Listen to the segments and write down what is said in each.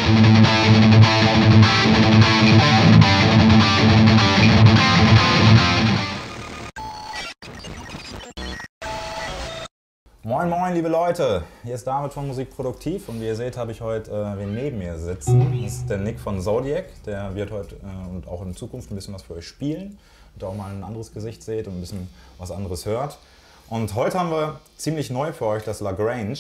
Moin moin liebe Leute, hier ist David von Musikproduktiv und wie ihr seht habe ich heute wen neben mir sitzen. Das ist der Nick von Zodiac, der wird heute und auch in Zukunft ein bisschen was für euch spielen und auch mal ein anderes Gesicht seht und ein bisschen was anderes hört. Und heute haben wir ziemlich neu für euch das Lagrange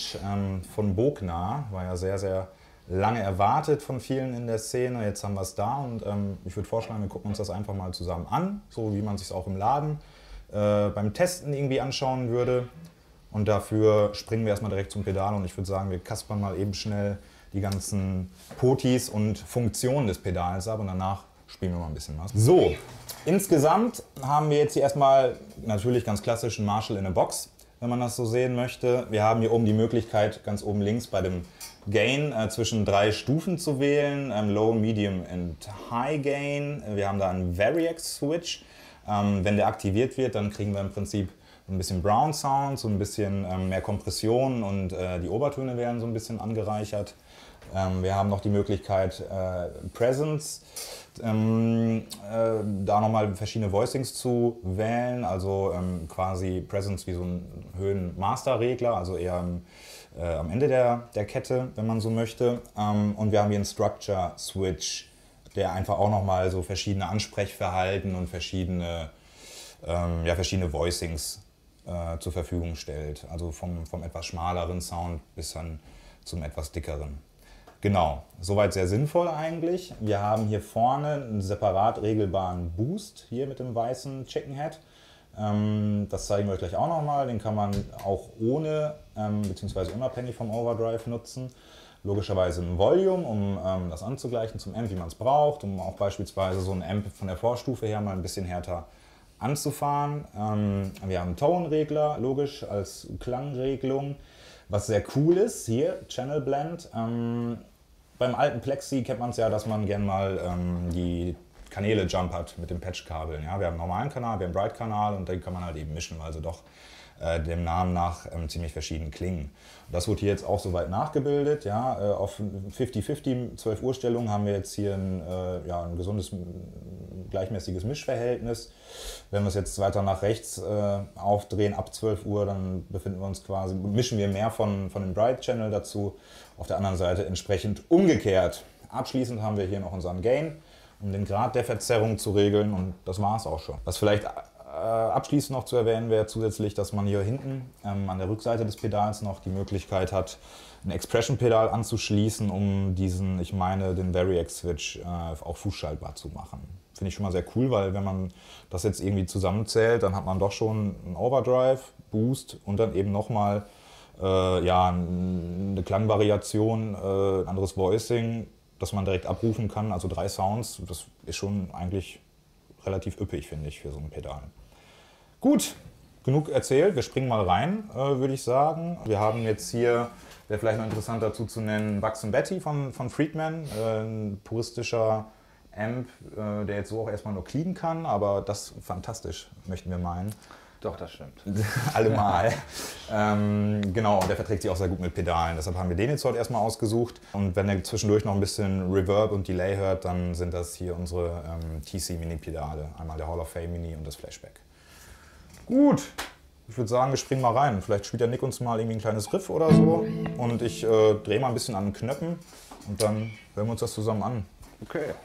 von Bogner, war ja sehr lange erwartet von vielen in der Szene, jetzt haben wir es da und ich würde vorschlagen, wir gucken uns das einfach mal zusammen an, so wie man es sich auch im Laden beim Testen irgendwie anschauen würde. Und dafür springen wir erstmal direkt zum Pedal und ich würde sagen, wir kaspern mal eben schnell die ganzen Potis und Funktionen des Pedals ab und danach spielen wir mal ein bisschen was. So, insgesamt haben wir jetzt hier erstmal natürlich ganz klassisch einen Marshall in a Box, wenn man das so sehen möchte. Wir haben hier oben die Möglichkeit, ganz oben links bei dem Gain zwischen 3 Stufen zu wählen, Low, Medium und High Gain. Wir haben da einen Variax Switch. Wenn der aktiviert wird, dann kriegen wir im Prinzip ein bisschen Brown Sound, so ein bisschen mehr Kompression und die Obertöne werden so ein bisschen angereichert. Wir haben noch die Möglichkeit Presence, da nochmal verschiedene Voicings zu wählen, also quasi Presence wie so ein Höhen-Master-Regler, also eher am Ende der Kette, wenn man so möchte. Und wir haben hier einen Structure Switch, der einfach auch nochmal so verschiedene Ansprechverhalten und verschiedene Voicings zur Verfügung stellt. Also vom etwas schmaleren Sound bis dann zum etwas dickeren. Genau, soweit sehr sinnvoll eigentlich. Wir haben hier vorne einen separat regelbaren Boost, hier mit dem weißen Chicken Head. Das zeigen wir euch gleich auch nochmal. Den kann man auch ohne bzw. unabhängig vom Overdrive nutzen. Logischerweise ein Volume, um das anzugleichen zum Amp, wie man es braucht, um auch beispielsweise so ein Amp von der Vorstufe her mal ein bisschen härter anzufahren. Wir haben einen Tone-Regler, logisch, als Klangregelung. Was sehr cool ist, hier, Channel Blend. Beim alten Plexi kennt man es ja, dass man gerne mal die Kanäle jumpert mit dem Patchkabeln. Ja? Wir haben einen normalen Kanal, wir haben einen Bright-Kanal und den kann man halt eben mischen, weil sie doch dem Namen nach ziemlich verschieden klingen. Das wird hier jetzt auch soweit nachgebildet. Ja? Auf 50-50, 12 Uhr Stellung haben wir jetzt hier ein gesundes, gleichmäßiges Mischverhältnis. Wenn wir es jetzt weiter nach rechts aufdrehen, ab 12 Uhr, dann befinden wir uns quasi, mischen wir mehr von dem Bright Channel dazu. Auf der anderen Seite entsprechend umgekehrt. Abschließend haben wir hier noch unseren Gain, um den Grad der Verzerrung zu regeln und das war es auch schon. Was vielleicht abschließend noch zu erwähnen wäre zusätzlich, dass man hier hinten an der Rückseite des Pedals noch die Möglichkeit hat, ein Expression-Pedal anzuschließen, um diesen, ich meine, den Variax-Switch auch fußschaltbar zu machen. Finde ich schon mal sehr cool, weil wenn man das jetzt irgendwie zusammenzählt, dann hat man doch schon einen Overdrive, Boost und dann eben nochmal eine Klangvariation, ein anderes Voicing, das man direkt abrufen kann, also 3 Sounds. Das ist schon eigentlich relativ üppig, finde ich, für so ein Pedal. Gut, genug erzählt, wir springen mal rein, würde ich sagen. Wir haben jetzt hier, wäre vielleicht noch interessant dazu zu nennen, Bugs & Betty von Friedman, ein puristischer Amp, der jetzt so auch erstmal nur clean kann, aber das fantastisch, möchten wir meinen. Doch, das stimmt. Allemal. Genau, der verträgt sich auch sehr gut mit Pedalen. Deshalb haben wir den jetzt heute erstmal ausgesucht. Und wenn ihr zwischendurch noch ein bisschen Reverb und Delay hört, dann sind das hier unsere TC-Mini-Pedale. Einmal der Hall of Fame Mini und das Flashback. Gut, ich würde sagen, wir springen mal rein. Vielleicht spielt der Nick uns mal irgendwie ein kleines Riff oder so. Und ich drehe mal ein bisschen an den Knöpfen und dann hören wir uns das zusammen an. Okay.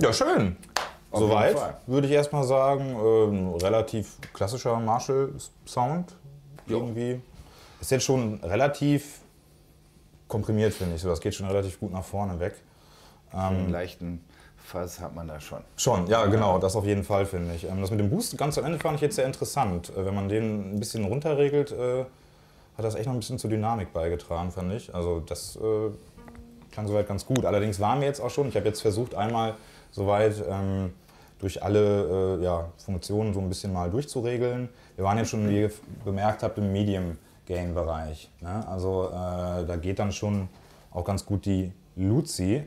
Ja, schön. Auf jeden Soweit Fall. würde ich erstmal sagen, relativ klassischer Marshall-Sound. Irgendwie. Ist jetzt schon relativ komprimiert, finde ich. So, das geht schon relativ gut nach vorne weg. Einen leichten Fuzz hat man da schon. Schon, ja genau, das auf jeden Fall, finde ich. Das mit dem Boost ganz am Ende fand ich jetzt sehr interessant. Wenn man den ein bisschen runterregelt, hat das echt noch ein bisschen zur Dynamik beigetragen, fand ich. Also das klang soweit ganz gut. Allerdings waren wir jetzt auch schon, ich habe jetzt versucht einmal soweit durch alle Funktionen so ein bisschen mal durchzuregeln. Wir waren jetzt schon, wie ihr bemerkt habt, im Medium-Gain-Bereich. Ne? Also da geht dann schon auch ganz gut die Luzi.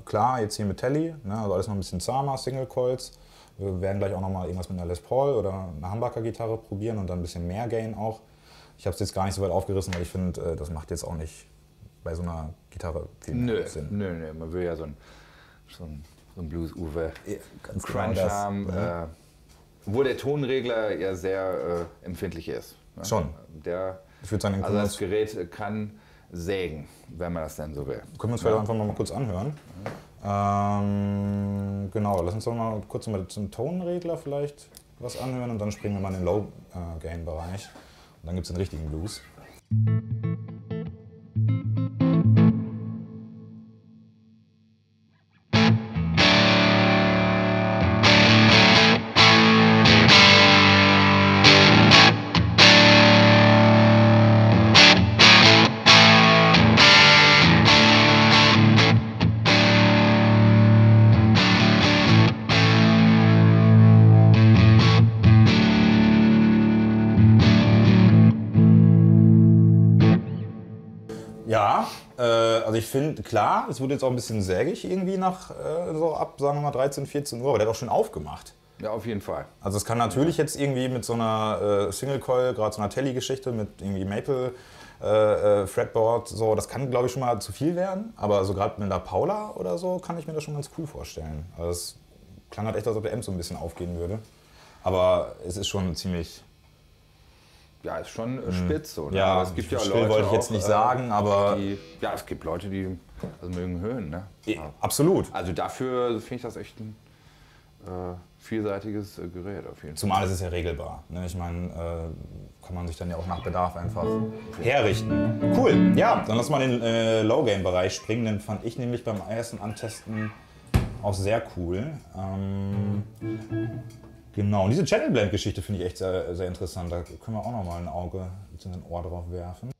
Klar, jetzt hier mit Telly, ne? Also alles noch ein bisschen zahmer, Single Coils. Wir werden gleich auch noch mal irgendwas mit einer Les Paul oder einer Humbucker-Gitarre probieren und dann ein bisschen mehr Gain auch. Ich habe es jetzt gar nicht so weit aufgerissen, weil ich finde, das macht jetzt auch nicht bei so einer Gitarre viel Sinn. Nö, man will ja so ein Blues-Uwe Ganz Crunch genau das, haben, ne? wo der Tonregler ja sehr empfindlich ist. Ne? Schon. Ich würde sagen, Also das Gerät kann sägen, wenn man das denn so will. Können wir uns vielleicht einfach mal kurz anhören. Genau, lass uns doch mal kurz mal zum Tonregler vielleicht was anhören und dann springen wir mal in den Low-Gain-Bereich. Und dann gibt es den richtigen Blues. Ja, also ich finde, klar, es wurde jetzt auch ein bisschen sägig irgendwie nach so ab, sagen wir mal, 13, 14 Uhr, aber der hat auch schön aufgemacht. Ja, auf jeden Fall. Also es kann natürlich jetzt irgendwie mit so einer Single Coil, gerade so einer Telly-Geschichte mit irgendwie Maple Fretboard, so, das kann glaube ich schon mal zu viel werden, aber so gerade mit einer Paula oder so kann ich mir das schon ganz cool vorstellen. Also es klang halt echt, als ob der Amp so ein bisschen aufgehen würde, aber es ist schon ziemlich... Ja, ist schon spitz so. Ne? Ja, aber es gibt ja still Leute wollte ich jetzt auch, nicht sagen, aber... ja, es gibt Leute, die mögen Höhen. Ne? Absolut. Also dafür finde ich das echt ein vielseitiges Gerät auf jeden Fall. Zumal es ist ja regelbar. Ne? Ich meine, kann man sich dann ja auch nach Bedarf einfach herrichten. Cool, ja, dann lass mal in den Low-Gain-Bereich springen. Den fand ich nämlich beim ersten Antesten auch sehr cool. Genau, und diese Channel Blend-Geschichte finde ich echt sehr, sehr interessant. Da können wir auch noch mal ein Auge bzw. ein Ohr drauf werfen.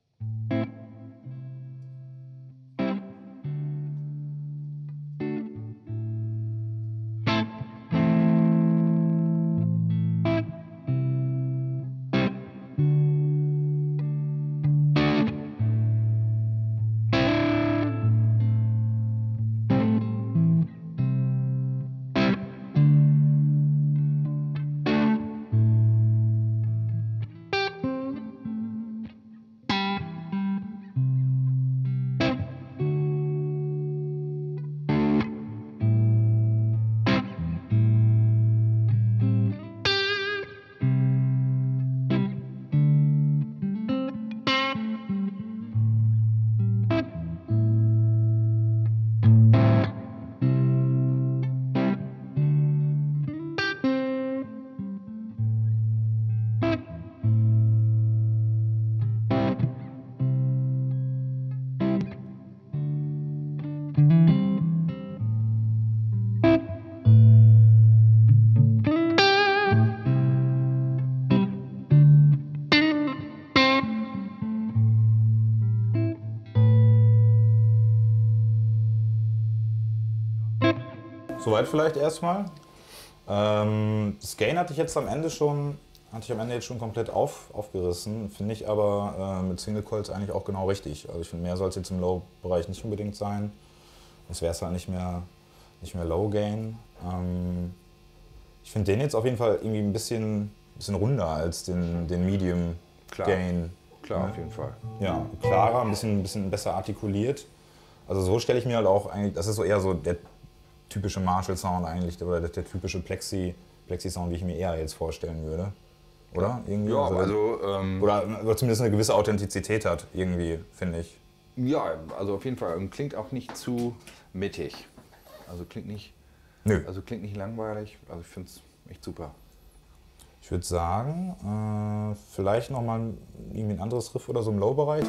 Soweit vielleicht erstmal. Das Gain hatte ich jetzt am Ende jetzt schon komplett aufgerissen, finde ich aber mit Single Coils eigentlich auch genau richtig. Also ich finde, mehr soll es jetzt im Low-Bereich nicht unbedingt sein. Sonst wäre es halt nicht mehr Low Gain. Ich finde den jetzt auf jeden Fall irgendwie ein bisschen runder als den Medium Gain. Klar, auf jeden Fall. Ja, klarer, ein bisschen besser artikuliert. Also so stelle ich mir halt auch eigentlich, das ist so eher so der typische Marshall-Sound eigentlich, oder der typische Plexi-Sound, wie ich mir eher jetzt vorstellen würde. Oder? Irgendwie? Ja, oder zumindest eine gewisse Authentizität hat, irgendwie, finde ich. Ja, also auf jeden Fall. Und klingt auch nicht zu mittig. Also klingt nicht Nö. Also klingt nicht langweilig, also ich finde es echt super. Ich würde sagen, vielleicht nochmal irgendwie ein anderes Riff oder so im Low-Bereich.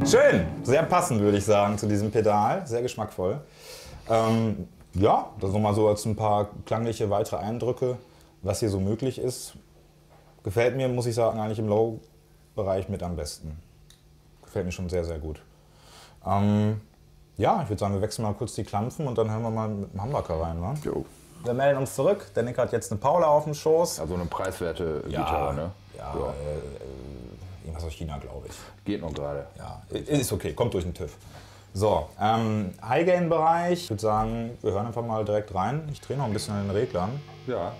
Schön, sehr passend würde ich sagen zu diesem Pedal, sehr geschmackvoll. Ja, das nochmal so als ein paar klangliche weitere Eindrücke, was hier so möglich ist. Gefällt mir, muss ich sagen, eigentlich im Low-Bereich mit am besten. Gefällt mir schon sehr, sehr gut. Ja, ich würde sagen, wir wechseln mal kurz die Klampfen und dann hören wir mal mit dem Humbucker rein, wa? Jo. Wir melden uns zurück. Der Nick hat jetzt eine Paula auf dem Schoß. Also eine preiswerte Gitarre, ne? Ja, irgendwas aus China, glaube ich. Geht noch gerade. Ja, ist okay, kommt durch den TÜV. So, High-Gain-Bereich. Ich würde sagen, wir hören einfach mal direkt rein. Ich drehe noch ein bisschen an den Reglern. Ja.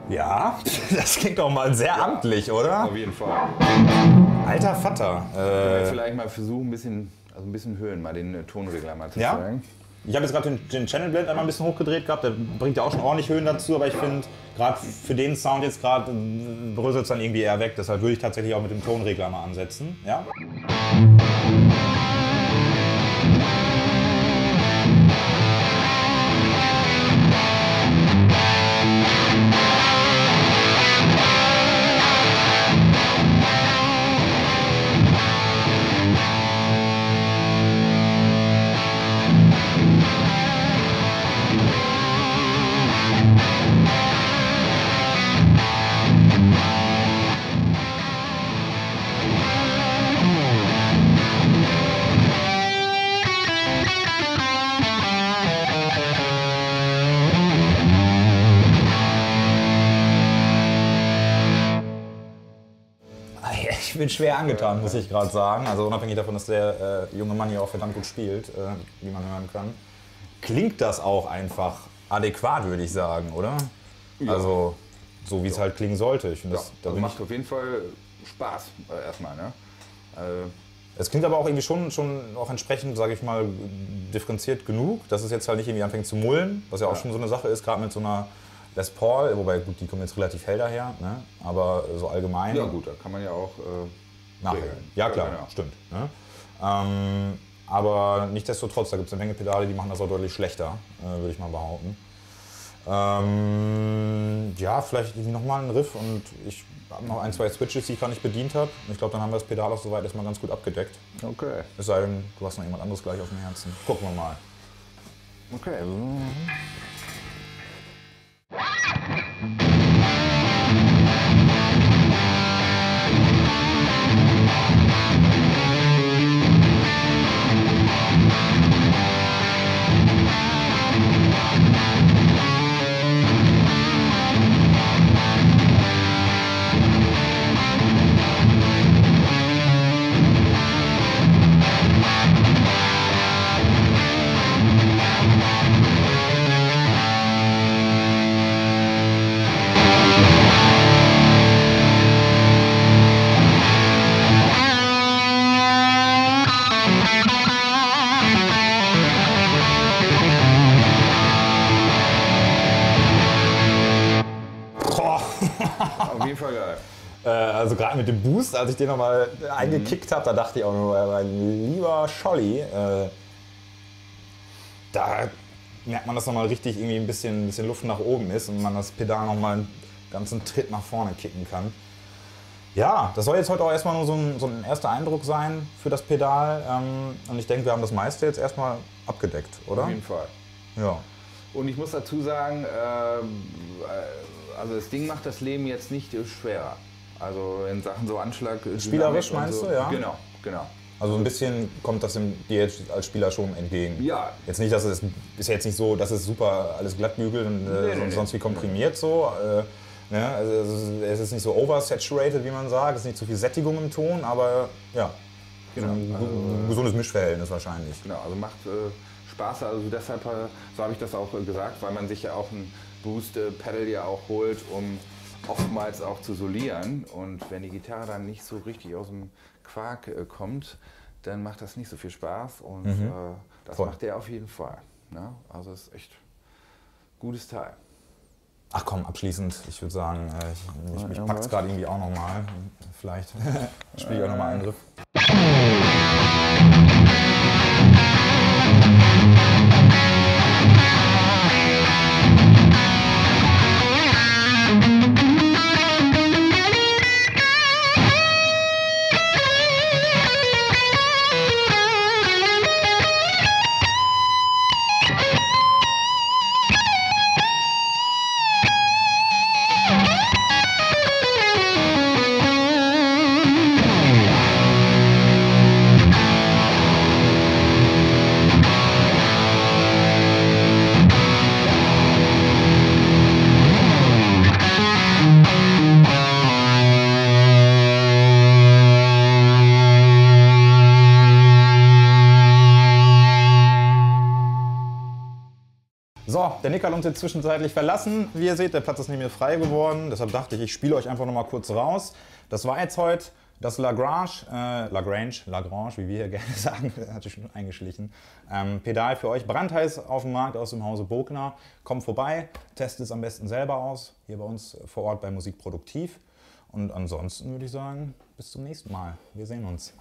Ja, das klingt doch mal sehr amtlich, oder? Auf jeden Fall. Alter Vater. Vielleicht mal versuchen, ein bisschen Höhen, mal den Tonregler mal zu Ja? zeigen. Ich habe jetzt gerade den Channel Blend einmal ein bisschen hochgedreht gehabt, der bringt ja auch schon ordentlich Höhen dazu, aber ich finde, gerade für den Sound jetzt gerade bröselt es dann irgendwie eher weg, deshalb würde ich tatsächlich auch mit dem Tonregler mal ansetzen. Ja? Ich bin schwer angetan, muss ich gerade sagen. Also unabhängig davon, dass der junge Mann hier auch verdammt gut spielt, wie man hören kann. Klingt das auch einfach adäquat, würde ich sagen, oder? Ja. Also so wie es halt klingen sollte. Ich finde, Ja, das macht auf jeden Fall Spaß erstmal. Ne? Es klingt aber auch irgendwie schon auch entsprechend, sage ich mal, differenziert genug, dass es jetzt halt nicht irgendwie anfängt zu mullen, was ja auch schon so eine Sache ist, gerade mit so einer Les Paul, wobei gut, die kommen jetzt relativ hell daher, ne? Aber so allgemein. Ja gut, da kann man ja auch nachher. regeln. Ja klar, genau. stimmt. Ne? Aber nichtsdestotrotz, da gibt es eine Menge Pedale, die machen das auch deutlich schlechter, würde ich mal behaupten. Ja, vielleicht nochmal einen Riff und ich habe noch ein, zwei Switches, die ich gar nicht bedient habe. Ich glaube, dann haben wir das Pedal auch soweit erstmal ganz gut abgedeckt. Okay. Es sei denn, du hast noch jemand anderes gleich auf dem Herzen. Gucken wir mal. Okay. Also gerade mit dem Boost, als ich den nochmal eingekickt habe, da dachte ich auch nur, mein lieber Scholli, da merkt man, dass nochmal richtig irgendwie ein bisschen Luft nach oben ist und man das Pedal nochmal einen ganzen Tritt nach vorne kicken kann. Ja, das soll jetzt heute auch erstmal nur so ein erster Eindruck sein für das Pedal. Und ich denke, wir haben das meiste jetzt erstmal abgedeckt, oder? Auf jeden Fall. Ja. Und ich muss dazu sagen, also das Ding macht das Leben jetzt nicht schwerer. Also in Sachen so Anschlag. Spielerisch Dynamik meinst so. du, ja? Genau, genau. Also ein bisschen kommt das dir jetzt als Spieler schon entgegen. Ja. Jetzt nicht, dass es ist jetzt nicht so, dass es super alles glattbügelt und Nee. sonst wie komprimiert so. Ne? Also es ist nicht so oversaturated, wie man sagt. Es ist nicht zu viel Sättigung im Ton, aber ja, Genau. ein gesundes Mischverhältnis wahrscheinlich. Genau, also macht Spaß. Also deshalb, so habe ich das auch gesagt, weil man sich ja auch ein Boost-Pedal ja auch holt, um oftmals auch zu solieren. Und wenn die Gitarre dann nicht so richtig aus dem Quark kommt, dann macht das nicht so viel Spaß. Und das macht der auf jeden Fall. Ne? Also es ist echt ein gutes Teil. Ach komm, abschließend, ich würde sagen, ich packe es gerade irgendwie auch nochmal. Vielleicht spiele ich auch nochmal einen Griff. So, der Nick hat uns jetzt zwischenzeitlich verlassen. Wie ihr seht, der Platz ist nicht mehr frei geworden. Deshalb dachte ich, ich spiele euch einfach noch mal kurz raus. Das war jetzt heute das Lagrange, wie wir hier gerne sagen, hat sich schon eingeschlichen. Pedal für euch, brandheiß auf dem Markt aus dem Hause Bogner. Kommt vorbei, testet es am besten selber aus, hier bei uns vor Ort bei Musik Produktiv. Und ansonsten würde ich sagen, bis zum nächsten Mal. Wir sehen uns.